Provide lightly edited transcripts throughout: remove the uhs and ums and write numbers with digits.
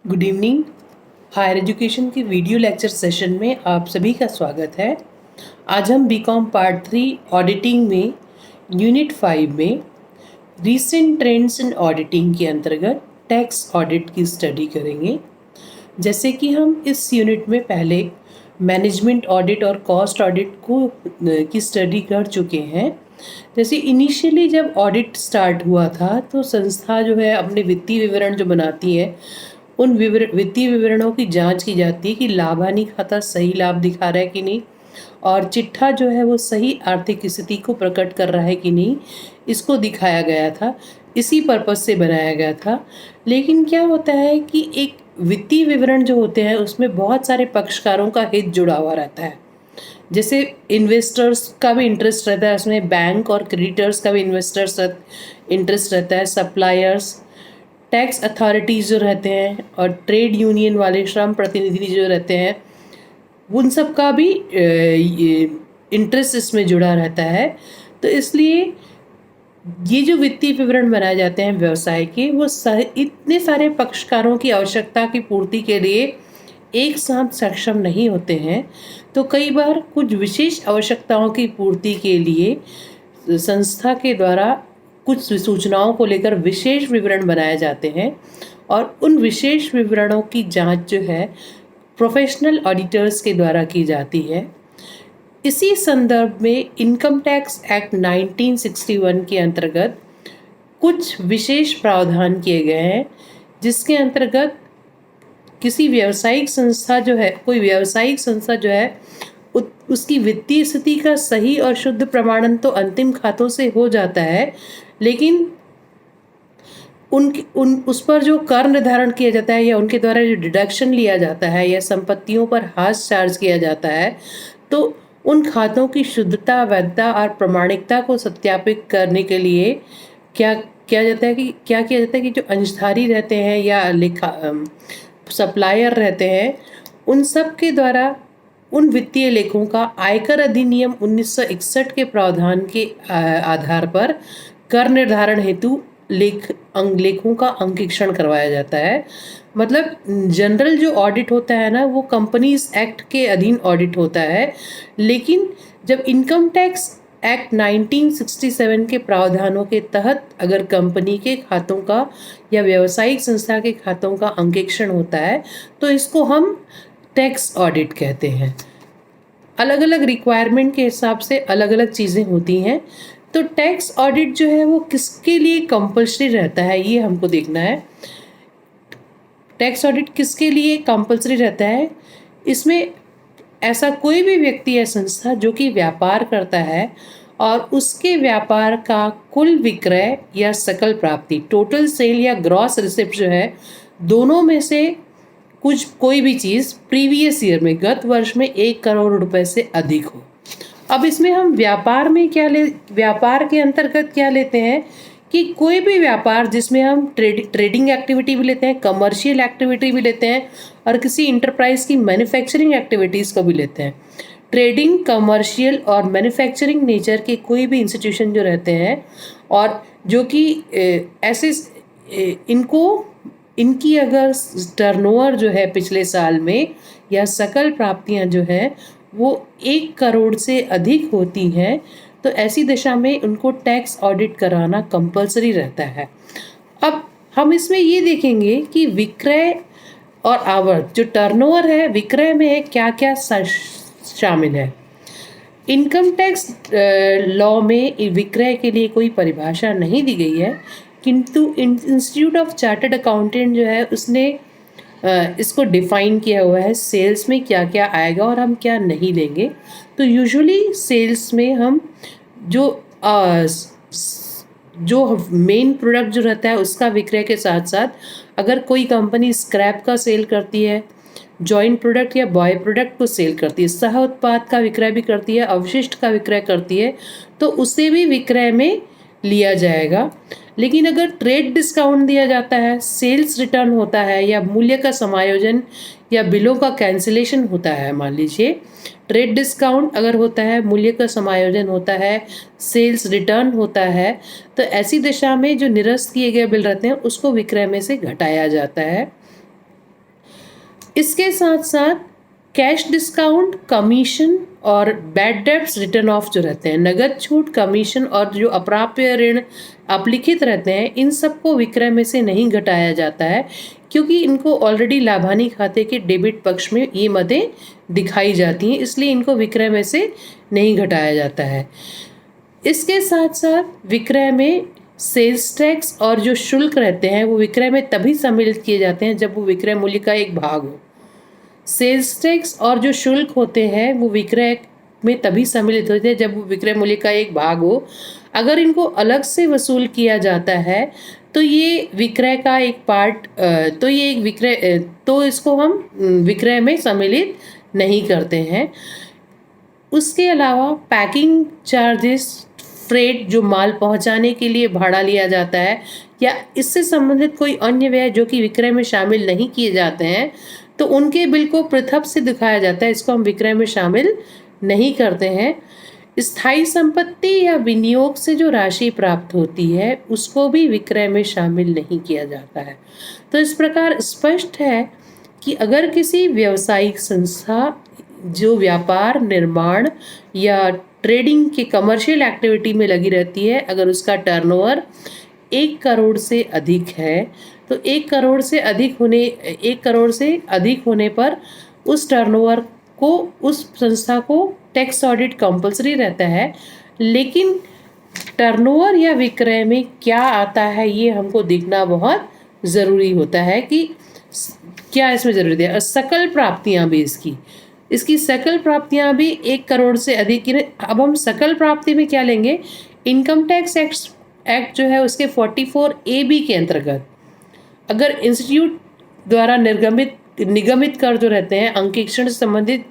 Good evening. Higher education के video lecture session में आप सभी का स्वागत है। आज हम बीकॉम पार्ट 3 ऑडिटिंग में यूनिट 5 में रीसेंट ट्रेंड्स इन ऑडिटिंग के अंतर्गत टैक्स ऑडिट की स्टडी करेंगे। जैसे कि हम इस यूनिट में पहले मैनेजमेंट ऑडिट और कॉस्ट ऑडिट की स्टडी कर चुके हैं। जैसे इनिशियली जब ऑडिट स्टार्ट हुआ था तो संस्था जो है अपने वित्तीय विवरण जो बनाती है उन वित्तीय विवरणों की जांच की जाती है कि लाभ हानि खाता सही लाभ दिखा रहा है कि नहीं, और चिट्ठा जो है वो सही आर्थिक स्थिति को प्रकट कर रहा है कि नहीं, इसको दिखाया गया था। इसी पर्पज से बनाया गया था। लेकिन क्या होता है कि एक वित्तीय विवरण जो होते हैं उसमें बहुत सारे पक्षकारों का हित जुड़ा हुआ रहता है। जैसे इन्वेस्टर्स का भी इंटरेस्ट रहता है उसमें, बैंक और क्रेडिटर्स का भी इंटरेस्ट रहता है, सप्लायर्स, टैक्स अथॉरिटीज़ जो रहते हैं और ट्रेड यूनियन वाले श्रम प्रतिनिधि जो रहते हैं, उन सब का भी इंटरेस्ट इसमें जुड़ा रहता है। तो इसलिए ये जो वित्तीय विवरण बनाए जाते हैं व्यवसाय के, वो इतने सारे पक्षकारों की आवश्यकता की पूर्ति के लिए एक साथ सक्षम नहीं होते हैं। तो कई बार कुछ विशेष आवश्यकताओं की पूर्ति के लिए संस्था के द्वारा कुछ सूचनाओं को लेकर विशेष विवरण बनाए जाते हैं और उन विशेष विवरणों की जांच जो है प्रोफेशनल ऑडिटर्स के द्वारा की जाती है। इसी संदर्भ में इनकम टैक्स एक्ट 1961 के अंतर्गत कुछ विशेष प्रावधान किए गए हैं, जिसके अंतर्गत किसी व्यावसायिक संस्था जो है, कोई व्यावसायिक संस्था जो है, उसकी वित्तीय स्थिति का सही और शुद्ध प्रमाणन तो अंतिम खातों से हो जाता है, लेकिन उस पर जो कर निर्धारण किया जाता है या उनके द्वारा जो डिडक्शन लिया जाता है या संपत्तियों पर हाश चार्ज किया जाता है, तो उन खातों की शुद्धता, वैधता और प्रमाणिकता को सत्यापित करने के लिए क्या किया जाता है कि जो अंशधारी रहते हैं या सप्लायर रहते हैं, उन सब के द्वारा उन वित्तीय लेखों का आयकर अधिनियम 1961 के प्रावधान के आधार पर कर निर्धारण हेतु लेखों का अंकेक्षण करवाया जाता है। मतलब जनरल जो ऑडिट होता है ना, वो कंपनीज एक्ट के अधीन ऑडिट होता है, लेकिन जब इनकम टैक्स एक्ट 1967 के प्रावधानों के तहत अगर कंपनी के खातों का या व्यावसायिक संस्था के खातों का अंकेक्षण होता है तो इसको हम टैक्स ऑडिट कहते हैं। अलग अलग रिक्वायरमेंट के हिसाब से अलग अलग चीज़ें होती हैं। तो टैक्स ऑडिट जो है वो किसके लिए कंपल्सरी रहता है, ये हमको देखना है। टैक्स ऑडिट किसके लिए कंपल्सरी रहता है? इसमें ऐसा कोई भी व्यक्ति या संस्था जो कि व्यापार करता है और उसके व्यापार का कुल विक्रय या सकल प्राप्ति, टोटल सेल या ग्रॉस रिसिप्ट जो है, दोनों में से कोई भी चीज़ प्रीवियस ईयर में, गत वर्ष में 1 करोड़ रुपए से अधिक हो। अब इसमें हम व्यापार के अंतर्गत क्या लेते हैं कि कोई भी व्यापार जिसमें हम ट्रेडिंग एक्टिविटी भी लेते हैं, कमर्शियल एक्टिविटी भी लेते हैं और किसी इंटरप्राइज की मैन्युफैक्चरिंग एक्टिविटीज़ को भी लेते हैं। ट्रेडिंग, कमर्शियल और मैन्युफैक्चरिंग नेचर के कोई भी इंस्टीट्यूशन जो रहते हैं और जो कि ऐसे इनकी अगर टर्नओवर जो है पिछले साल में या सकल प्राप्तियां जो हैं वो 1 करोड़ से अधिक होती हैं, तो ऐसी दशा में उनको टैक्स ऑडिट कराना कंपलसरी रहता है। अब हम इसमें ये देखेंगे कि विक्रय और आवर्त, जो टर्नओवर है विक्रय में है, क्या क्या शामिल है। इनकम टैक्स लॉ में विक्रय के लिए कोई परिभाषा नहीं दी गई है, किंतु इंस्टीट्यूट ऑफ चार्टर्ड अकाउंटेंट जो है उसने इसको डिफाइन किया हुआ है, सेल्स में क्या क्या आएगा और हम क्या नहीं लेंगे। तो यूजुअली सेल्स में हम जो मेन प्रोडक्ट जो रहता है उसका विक्रय के साथ साथ, अगर कोई कंपनी स्क्रैप का सेल करती है, जॉइंट प्रोडक्ट या बॉय प्रोडक्ट को सेल करती है, सह उत्पाद का विक्रय भी करती है, अवशिष्ट का विक्रय करती है, तो उसे भी विक्रय में लिया जाएगा। लेकिन अगर ट्रेड डिस्काउंट दिया जाता है, सेल्स रिटर्न होता है या मूल्य का समायोजन या बिलों का कैंसिलेशन होता है, मान लीजिए ट्रेड डिस्काउंट अगर होता है, मूल्य का समायोजन होता है, सेल्स रिटर्न होता है, तो ऐसी दशा में जो निरस्त किए गए बिल रहते हैं उसको विक्रय में से घटाया जाता है। इसके साथ साथ कैश डिस्काउंट, कमीशन और बैड डेब्ट्स रिटर्न ऑफ जो रहते हैं, नगद छूट, कमीशन और जो अप्राप्य ऋण अपलिखित रहते हैं, इन सबको विक्रय में से नहीं घटाया जाता है, क्योंकि इनको ऑलरेडी लाभानी खाते के डेबिट पक्ष में ये मदें दिखाई जाती हैं, इसलिए इनको विक्रय में से नहीं घटाया जाता है। इसके साथ साथ विक्रय में सेल्स टैक्स और जो शुल्क रहते हैं वो विक्रय में तभी सम्मिलित किए जाते हैं जब वो विक्रय मूल्य का एक भाग हो। सेल्स टैक्स और जो शुल्क होते हैं वो विक्रय में तभी सम्मिलित होते हैं जब वो विक्रय मूल्य का एक भाग हो। अगर इनको अलग से वसूल किया जाता है तो ये विक्रय का एक पार्ट, तो ये एक विक्रय, तो इसको हम विक्रय में सम्मिलित नहीं करते हैं। उसके अलावा पैकिंग चार्जेस, फ्रेट जो माल पहुंचाने के लिए भाड़ा लिया जाता है, या इससे संबंधित कोई अन्य व्यय जो कि विक्रय में शामिल नहीं किए जाते हैं, तो उनके बिल को पृथक से दिखाया जाता है, इसको हम विक्रय में शामिल नहीं करते हैं। स्थायी संपत्ति या विनियोग से जो राशि प्राप्त होती है उसको भी विक्रय में शामिल नहीं किया जाता है। तो इस प्रकार स्पष्ट है कि अगर किसी व्यावसायिक संस्था जो व्यापार, निर्माण या ट्रेडिंग के कमर्शियल एक्टिविटी में लगी रहती है, अगर उसका टर्नओवर 1 करोड़ से अधिक है तो 1 करोड़ से अधिक होने पर उस टर्नओवर को, उस संस्था को टैक्स ऑडिट कंपलसरी रहता है। लेकिन टर्नओवर या विक्रय में क्या आता है ये हमको देखना बहुत ज़रूरी होता है कि क्या इसमें ज़रूरी है। सकल प्राप्तियां भी इसकी सकल प्राप्तियां भी 1 करोड़ से अधिक। अब हम सकल प्राप्ति में क्या लेंगे, इनकम टैक्स एक्ट जो है उसके 44AB के अंतर्गत अगर इंस्टीट्यूट द्वारा निगमित कर जो रहते हैं, अंकेक्षण से संबंधित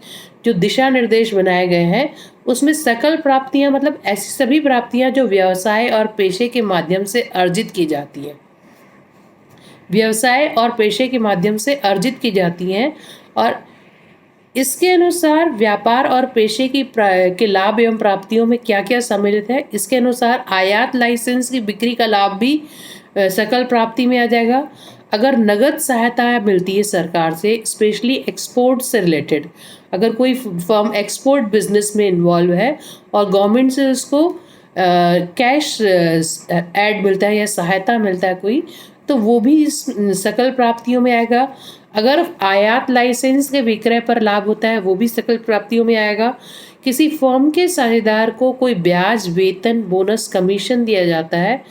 जो दिशा निर्देश बनाए गए हैं, उसमें सकल प्राप्तियां मतलब ऐसी सभी प्राप्तियां जो व्यवसाय और पेशे के माध्यम से अर्जित की जाती हैं, व्यवसाय और पेशे के माध्यम से अर्जित की जाती हैं। और इसके अनुसार व्यापार और पेशे के लाभ एवं प्राप्तियों में क्या क्या सम्मिलित है, इसके अनुसार आयात लाइसेंस की बिक्री का लाभ भी सकल प्राप्ति में आ जाएगा। अगर नगद सहायता मिलती है सरकार से, स्पेशली एक्सपोर्ट से रिलेटेड, अगर कोई फर्म एक्सपोर्ट बिजनेस में इन्वॉल्व है और गवर्नमेंट से उसको कैश ऐड मिलता है या सहायता मिलता है कोई, तो वो भी इस सकल प्राप्तियों में आएगा। अगर आयात लाइसेंस के विक्रय पर लाभ होता है वो भी सकल प्राप्तियों में आएगा। किसी फर्म के साझेदार को कोई ब्याज, वेतन, बोनस, कमीशन दिया जाता है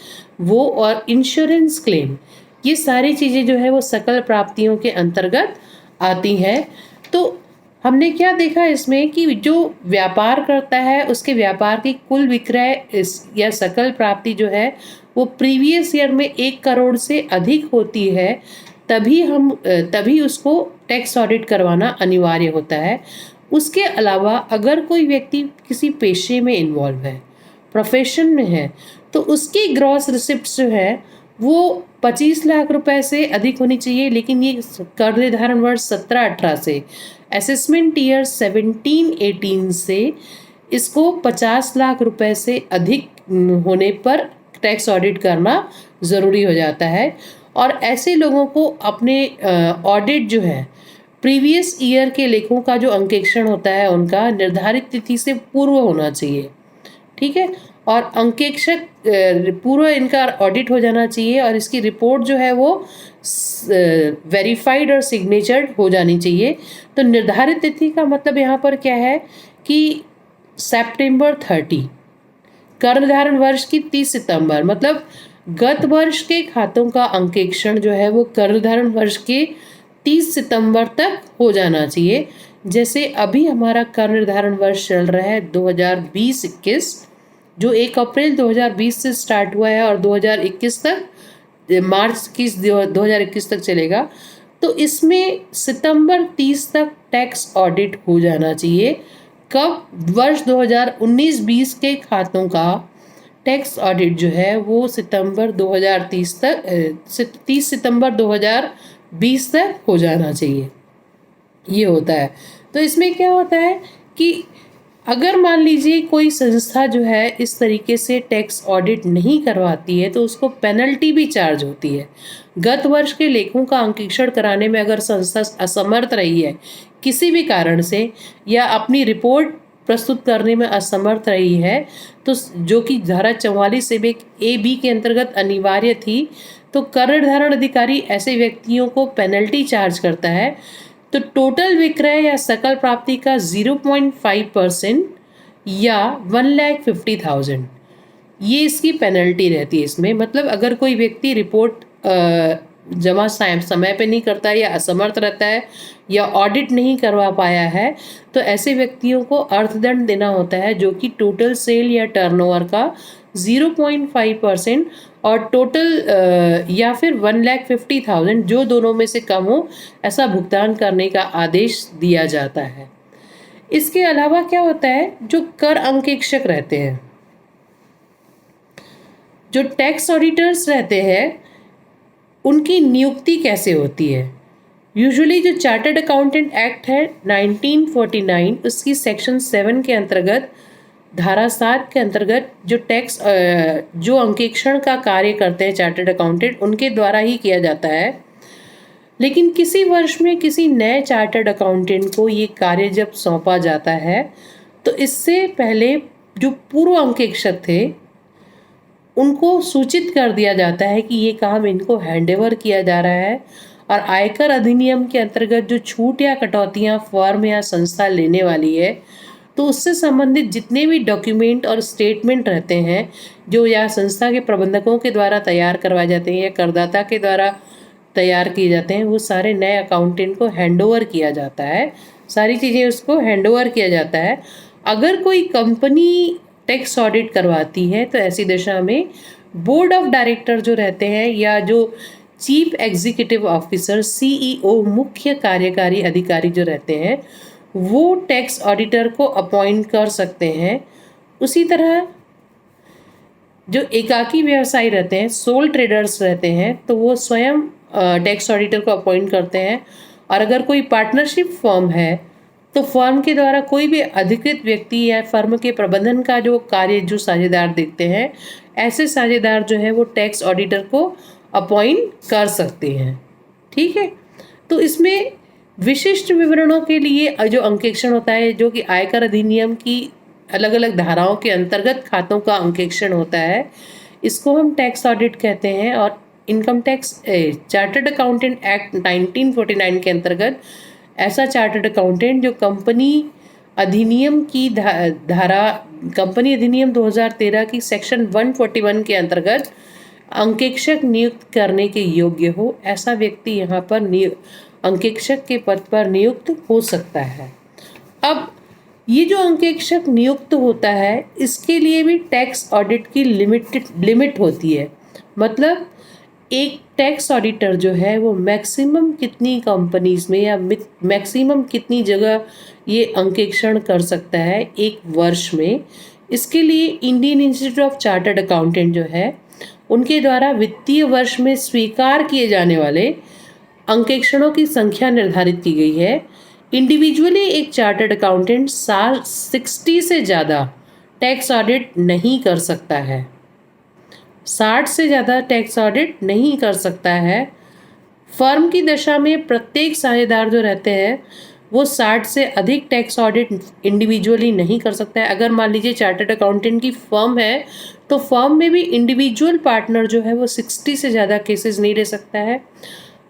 वो, और इंश्योरेंस क्लेम, ये सारी चीज़ें जो है वो सकल प्राप्तियों के अंतर्गत आती हैं। तो हमने क्या देखा इसमें कि जो व्यापार करता है उसके व्यापार की कुल विक्रय या सकल प्राप्ति जो है वो प्रीवियस ईयर में 1 करोड़ से अधिक होती है, तभी उसको टैक्स ऑडिट करवाना अनिवार्य होता है। उसके अलावा अगर कोई व्यक्ति किसी पेशे में इन्वॉल्व है, प्रोफेशन में है, तो उसकी ग्रॉस रिसिप्ट जो है वो 25 लाख रुपए से अधिक होनी चाहिए। लेकिन ये कर निर्धारण वर्ष 17-18 से, असेसमेंट ईयर 17-18 से इसको 50 लाख रुपए से अधिक होने पर टैक्स ऑडिट करना ज़रूरी हो जाता है। और ऐसे लोगों को अपने ऑडिट जो है, प्रीवियस ईयर के लेखों का जो अंकेक्षण होता है उनका निर्धारित तिथि से पूर्व होना चाहिए, ठीक है। और अंकेक्षक पूर्व इनका ऑडिट हो जाना चाहिए और इसकी रिपोर्ट जो है वो वेरीफाइड और सिग्नेचर्ड हो जानी चाहिए। तो निर्धारित तिथि का मतलब यहाँ पर क्या है कि सितंबर 30, कर निर्धारण वर्ष की 30 सितंबर, मतलब गत वर्ष के खातों का अंकेक्षण जो है वो कर निर्धारण वर्ष के 30 सितंबर तक हो जाना चाहिए। जैसे अभी हमारा कर निर्धारण वर्ष चल रहा है 2020-21, जो 1 अप्रैल 2020 से स्टार्ट हुआ है और 2021 तक, मार्च 2021 तक चलेगा। तो इसमें सितंबर 30 तक टैक्स ऑडिट हो जाना चाहिए। कब? वर्ष 2019-20 के खातों का टैक्स ऑडिट जो है वो सितंबर 2030 तक 30 सितंबर 2020 तक हो जाना चाहिए, ये होता है। तो इसमें क्या होता है कि अगर मान लीजिए कोई संस्था जो है इस तरीके से टैक्स ऑडिट नहीं करवाती है तो उसको पेनल्टी भी चार्ज होती है। गत वर्ष के लेखों का अंकेक्षण कराने में अगर संस्था असमर्थ रही है किसी भी कारण से, या अपनी रिपोर्ट प्रस्तुत करने में असमर्थ रही है, तो जो कि धारा 44 ए बी के अंतर्गत अनिवार्य थी, तो कर निर्धारण अधिकारी ऐसे व्यक्तियों को पेनल्टी चार्ज करता है। तो टोटल विक्रय या सकल प्राप्ति का 0.5% या 1,50,000 ये इसकी पेनल्टी रहती है इसमें। मतलब अगर कोई व्यक्ति रिपोर्ट जमा समय पे नहीं करता है या असमर्थ रहता है या ऑडिट नहीं करवा पाया है, तो ऐसे व्यक्तियों को अर्थदंड देना होता है, जो कि टोटल सेल या टर्नओवर का 0.5% और टोटल या फिर 1,50,000 जो दोनों में से कम हो, ऐसा भुगतान करने का आदेश दिया जाता है। इसके अलावा क्या होता है, जो कर अंकेक्षक रहते हैं, जो टैक्स ऑडिटर्स रहते हैं, उनकी नियुक्ति कैसे होती है। यूजुअली जो चार्टर्ड अकाउंटेंट एक्ट है 1949, उसकी सेक्शन 7 के अंतर्गत, धारा 7 के अंतर्गत जो अंकेक्षण का कार्य करते हैं चार्टर्ड अकाउंटेंट, उनके द्वारा ही किया जाता है। लेकिन किसी वर्ष में किसी नए चार्टर्ड अकाउंटेंट को ये कार्य जब सौंपा जाता है, तो इससे पहले जो पूर्व अंकेक्षक थे उनको सूचित कर दिया जाता है कि ये काम इनको हैंडओवर किया जा रहा है, और आयकर अधिनियम के अंतर्गत जो छूट या कटौतियाँ फर्म या संस्था लेने वाली है, तो उससे संबंधित जितने भी डॉक्यूमेंट और स्टेटमेंट रहते हैं जो या संस्था के प्रबंधकों के द्वारा तैयार करवाए जाते हैं या करदाता के द्वारा तैयार किए जाते हैं, वो सारे नए अकाउंटेंट को हैंडओवर किया जाता है। सारी चीज़ें उसको हैंडओवर किया जाता है। अगर कोई कंपनी टैक्स ऑडिट करवाती है तो ऐसी दशा में बोर्ड ऑफ डायरेक्टर जो रहते हैं या जो चीफ एग्जीक्यूटिव ऑफिसर CEO मुख्य कार्यकारी अधिकारी जो रहते हैं, वो टैक्स ऑडिटर को अपॉइंट कर सकते हैं। उसी तरह जो एकाकी व्यवसायी रहते हैं, सोल ट्रेडर्स रहते हैं, तो वो स्वयं टैक्स ऑडिटर को अपॉइंट करते हैं। और अगर कोई पार्टनरशिप फर्म है तो फर्म के द्वारा कोई भी अधिकृत व्यक्ति या फर्म के प्रबंधन का जो कार्य जो साझेदार देखते हैं, ऐसे साझेदार जो है वो टैक्स ऑडिटर को अपॉइंट कर सकते हैं। ठीक है, तो इसमें विशिष्ट विवरणों के लिए जो अंकेक्षण होता है, जो कि आयकर अधिनियम की अलग अलग धाराओं के अंतर्गत खातों का अंकेक्षण होता है, इसको हम टैक्स ऑडिट कहते हैं। और income tax chartered accountant act 1949 के अंतर्गत ऐसा चार्टर्ड अकाउंटेंट जो कंपनी अधिनियम की कंपनी अधिनियम 2013 की सेक्शन 141 के अंतर्गत अंकेक्षक नियुक्त करने के योग्य हो, ऐसा व्यक्ति यहाँ पर अंकेक्षक के पद पर नियुक्त हो सकता है। अब ये जो अंकेक्षक नियुक्त होता है, इसके लिए भी टैक्स ऑडिट की लिमिट होती है। मतलब एक टैक्स ऑडिटर जो है वो मैक्सिमम कितनी कंपनीज में या मैक्सिमम कितनी जगह ये अंकेक्षण कर सकता है एक वर्ष में। इसके लिए Indian institute of chartered accountant जो है, उनके द्वारा वित्तीय वर्ष में स्वीकार किए जाने वाले अंकेक्षणों की संख्या निर्धारित की गई है। इंडिविजुअली एक चार्टर्ड अकाउंटेंट साल 60 से ज़्यादा टैक्स ऑडिट नहीं कर सकता है। 60 से ज़्यादा टैक्स ऑडिट नहीं कर सकता है। फर्म की दशा में प्रत्येक साझेदार जो रहते हैं वो 60 से अधिक टैक्स ऑडिट इंडिविजुअली नहीं कर सकता है। अगर मान लीजिए चार्टर्ड अकाउंटेंट की फर्म है, तो फर्म में भी इंडिविजुअल पार्टनर जो है वो 60 से ज़्यादा केसेस नहीं ले सकता है।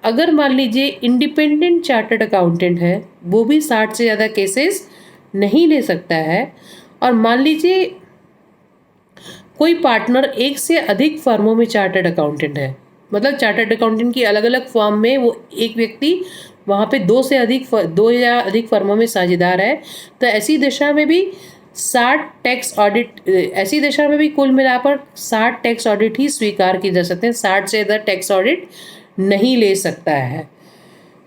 अगर मान लीजिए इंडिपेंडेंट चार्टर्ड अकाउंटेंट है, वो भी 60 से ज़्यादा केसेस नहीं ले सकता है। और मान लीजिए कोई पार्टनर एक से अधिक फर्मों में चार्टर्ड अकाउंटेंट है, मतलब चार्टर्ड अकाउंटेंट की अलग अलग फर्म में वो एक व्यक्ति वहाँ पे दो या अधिक फर्मों में साझेदार है, तो ऐसी दशा में भी 60 टैक्स ऑडिट, ऐसी दशा में भी कुल मिलाकर 60 टैक्स ऑडिट ही स्वीकार किए जा सकते हैं। 60 से ज़्यादा टैक्स ऑडिट नहीं ले सकता है।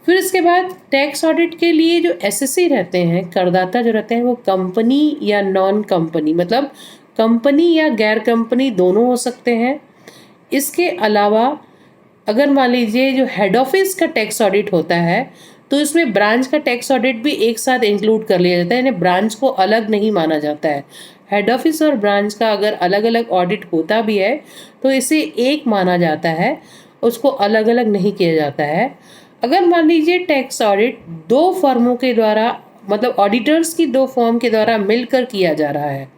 फिर इसके बाद टैक्स ऑडिट के लिए जो SSC रहते हैं, करदाता जो रहते हैं, वो कंपनी या नॉन कंपनी, मतलब कंपनी या गैर कंपनी दोनों हो सकते हैं। इसके अलावा अगर मान लीजिए जो हेड ऑफिस का टैक्स ऑडिट होता है, तो इसमें ब्रांच का टैक्स ऑडिट भी एक साथ इंक्लूड कर लिया जाता है, यानी ब्रांच को अलग नहीं माना जाता है। हेड ऑफिस और ब्रांच का अगर अलग अलग ऑडिट होता भी है तो इसे एक माना जाता है, उसको अलग अलग नहीं किया जाता है। अगर मान लीजिए टैक्स ऑडिट दो फर्मों के द्वारा, मतलब ऑडिटर्स की दो फर्म के द्वारा मिलकर किया जा रहा है,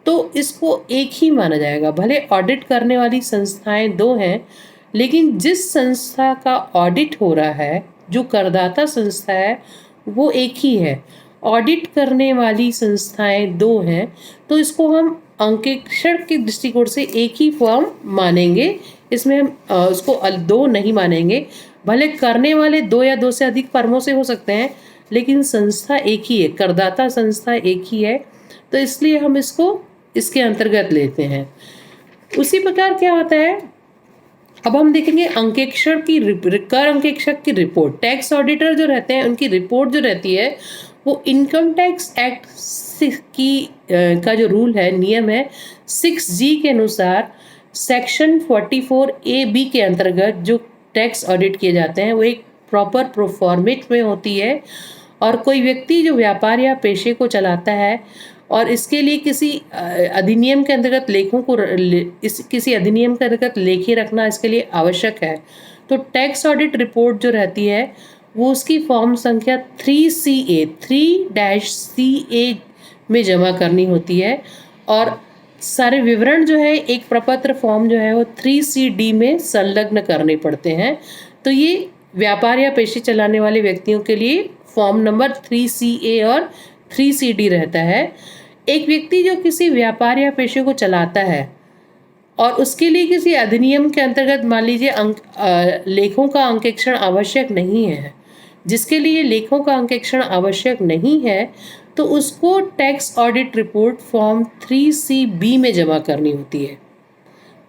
तो इसको एक ही माना जाएगा। भले ऑडिट करने वाली संस्थाएं दो हैं, लेकिन जिस संस्था का ऑडिट हो रहा है, जो करदाता संस्था है, वो एक ही है। ऑडिट करने वाली संस्थाएं दो हैं, तो इसको हम अंकेक्षण के दृष्टिकोण से एक ही फॉर्म मानेंगे। इसमें हम उसको दो नहीं मानेंगे। भले करने वाले दो या दो से अधिक फर्मों से हो सकते हैं, लेकिन संस्था एक ही है, करदाता संस्था एक ही है, तो इसलिए हम इसको इसके अंतर्गत लेते हैं। उसी प्रकार क्या होता है, अब हम देखेंगे अंकेक्षण की कर अंकेक्षक की रिपोर्ट। टैक्स ऑडिटर जो रहते हैं उनकी रिपोर्ट जो रहती है वो इनकम टैक्स एक्ट की का जो रूल है, नियम है 6G के अनुसार सेक्शन 44A(B) के अंतर्गत जो टैक्स ऑडिट किए जाते हैं वो एक प्रॉपर प्रोफॉर्मेट में होती है। और कोई व्यक्ति जो व्यापार या पेशे को चलाता है और इसके लिए किसी अधिनियम के अंतर्गत लेखों को किसी अधिनियम के अंतर्गत लेखे रखना इसके लिए आवश्यक है, तो टैक्स ऑडिट रिपोर्ट जो रहती है वो उसकी फॉर्म संख्या 3CA में जमा करनी होती है। और सारे विवरण जो है एक प्रपत्र फॉर्म जो है वो 3CD में संलग्न करने पड़ते हैं। तो ये व्यापार या पेशे चलाने वाले व्यक्तियों के लिए फॉर्म नंबर 3CA और 3CD रहता है। एक व्यक्ति जो किसी व्यापार या पेशे को चलाता है और उसके लिए किसी अधिनियम के अंतर्गत मान लीजिए लेखों का अंकेक्षण आवश्यक नहीं है, जिसके लिए लेखों का अंकेक्षण आवश्यक नहीं है, तो उसको tax audit report form 3CB में जमा करनी होती है।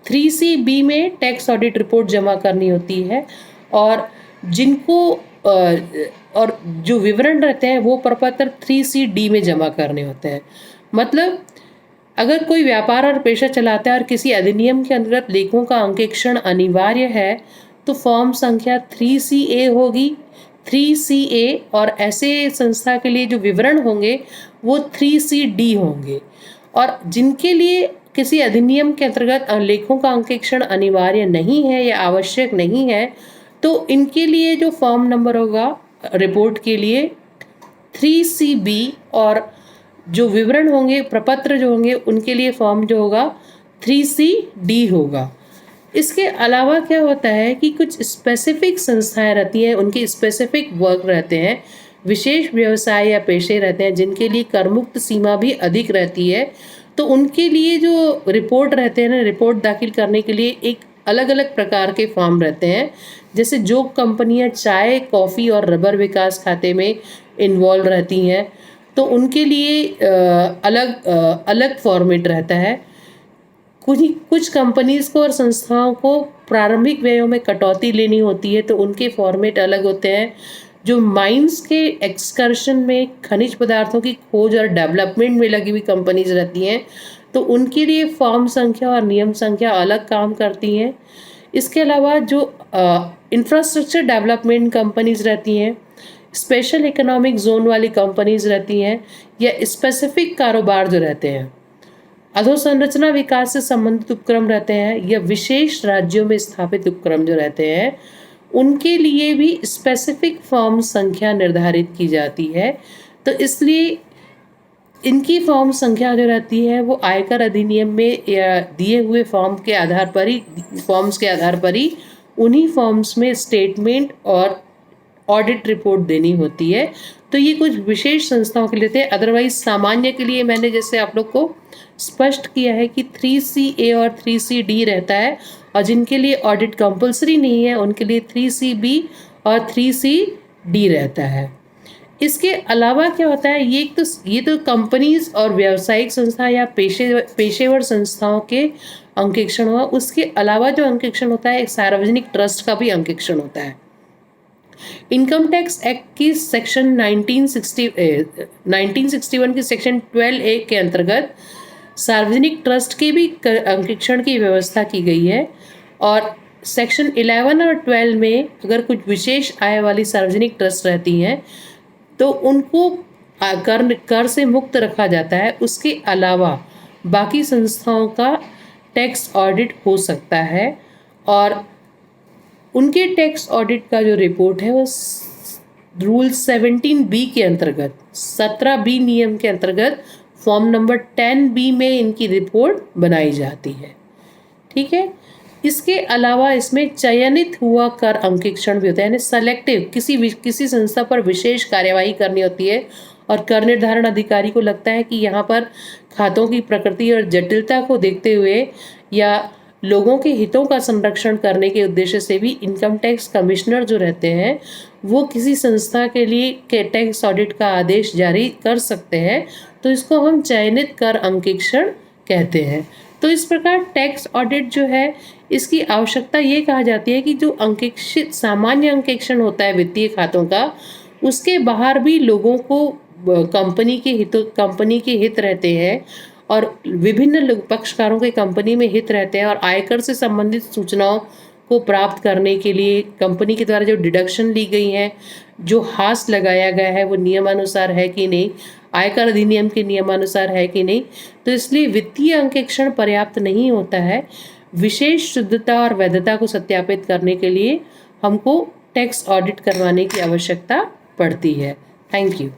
3CB में टैक्स ऑडिट रिपोर्ट जमा करनी होती है। और जिनको और जो विवरण रहते हैं वो प्रपत्र 3CD में जमा करने होते हैं। मतलब अगर कोई व्यापार और पेशा चलाता है और किसी अधिनियम के अंतर्गत लेखों का अंकेक्षण अनिवार्य है, तो फॉर्म संख्या 3CA होगी, 3CA। और ऐसे संस्था के लिए जो विवरण होंगे वो 3CD होंगे। और जिनके लिए किसी अधिनियम के अंतर्गत लेखों का अंकेक्षण अनिवार्य नहीं है या आवश्यक नहीं है, तो इनके लिए जो फॉर्म नंबर होगा रिपोर्ट के लिए 3CB, और जो विवरण होंगे प्रपत्र जो होंगे उनके लिए फॉर्म जो होगा 3CD होगा। इसके अलावा क्या होता है कि कुछ स्पेसिफिक संस्थाएं रहती हैं, उनके स्पेसिफिक वर्क रहते हैं, विशेष व्यवसाय या पेशे रहते हैं जिनके लिए करमुक्त सीमा भी अधिक रहती है। तो उनके लिए जो रिपोर्ट रहते हैं ना, रिपोर्ट दाखिल करने के लिए एक अलग अलग प्रकार के फॉर्म रहते हैं। जैसे जो कंपनियां चाय, कॉफ़ी और रबर विकास खाते में इन्वॉल्व रहती हैं, तो उनके लिए अलग फॉर्मेट रहता है। कुछ कंपनीज़ को और संस्थाओं को प्रारंभिक व्ययों में कटौती लेनी होती है, तो उनके फॉर्मेट अलग होते हैं। जो माइंस के एक्सकर्शन में खनिज पदार्थों की खोज और डेवलपमेंट में लगी हुई कंपनीज रहती हैं, तो उनके लिए फॉर्म संख्या और नियम संख्या अलग काम करती हैं। इसके अलावा जो इंफ्रास्ट्रक्चर डेवलपमेंट कंपनीज रहती हैं, स्पेशल इकोनॉमिक जोन वाली कंपनीज रहती हैं, या स्पेसिफिक कारोबार जो रहते हैं, अधोसंरचना विकास से संबंधित उपक्रम रहते हैं, या विशेष राज्यों में स्थापित उपक्रम जो रहते हैं, उनके लिए भी स्पेसिफिक फॉर्म संख्या निर्धारित की जाती है। तो इसलिए इनकी फॉर्म संख्या जो रहती है वो आयकर अधिनियम में या दिए हुए फॉर्म्स के आधार पर ही उन्हीं फॉर्म्स में स्टेटमेंट और ऑडिट रिपोर्ट देनी होती है। तो ये कुछ विशेष संस्थाओं के लिए थे। अदरवाइज सामान्य के लिए मैंने जैसे आप लोग को स्पष्ट किया है कि 3CA और 3CD रहता है, और जिनके लिए ऑडिट कंपलसरी नहीं है उनके लिए 3CB और 3CD रहता है। इसके अलावा क्या होता है, ये तो कंपनीज और व्यावसायिक संस्था या पेशेवर संस्थाओं के अंकेक्षण हुआ। उसके अलावा जो अंकेक्षण होता है, एक सार्वजनिक ट्रस्ट का भी अंकेक्षण होता है। इनकम टैक्स एक्ट की सेक्शन 1961 की सेक्शन 12A के अंतर्गत सार्वजनिक ट्रस्ट के भी अंकेक्षण की व्यवस्था की गई है। और सेक्शन 11 और 12 में अगर कुछ विशेष आय वाली सार्वजनिक ट्रस्ट रहती हैं तो उनको कर से मुक्त रखा जाता है। उसके अलावा बाकी संस्थाओं का टैक्स ऑडिट हो सकता है और उनके टैक्स ऑडिट का जो रिपोर्ट है वो रूल 17B के अंतर्गत 17B नियम के अंतर्गत फॉर्म नंबर 10B में इनकी रिपोर्ट बनाई जाती है। ठीक है। इसके अलावा इसमें चयनित हुआ कर अंकेक्षण भी होता है, यानी सेलेक्टिव किसी संस्था पर विशेष कार्यवाही करनी होती है और कर निर्धारण अधिकारी को लगता है कि यहाँ पर खातों की प्रकृति और जटिलता को देखते हुए या लोगों के हितों का संरक्षण करने के उद्देश्य से भी इनकम टैक्स कमिश्नर जो रहते हैं वो किसी संस्था के लिए टैक्स ऑडिट का आदेश जारी कर सकते हैं, तो इसको हम चयनित कर अंकेक्षण कहते हैं। तो इस प्रकार टैक्स ऑडिट जो है इसकी आवश्यकता ये कहा जाती है कि जो अंकेक्षित सामान्य अंकेक्षण होता है वित्तीय खातों का, उसके बाहर भी लोगों को कंपनी के हित रहते हैं और विभिन्न पक्षकारों के कंपनी में हित रहते हैं और आयकर से संबंधित सूचनाओं को प्राप्त करने के लिए कंपनी के द्वारा जो डिडक्शन ली गई हैं, जो हास लगाया गया है वो नियमानुसार है कि नहीं, आयकर अधिनियम के नियमानुसार है कि नहीं, तो इसलिए वित्तीय अंकेक्षण पर्याप्त नहीं होता है। विशेष शुद्धता और वैधता को सत्यापित करने के लिए हमको टैक्स ऑडिट करवाने की आवश्यकता पड़ती है। Thank you.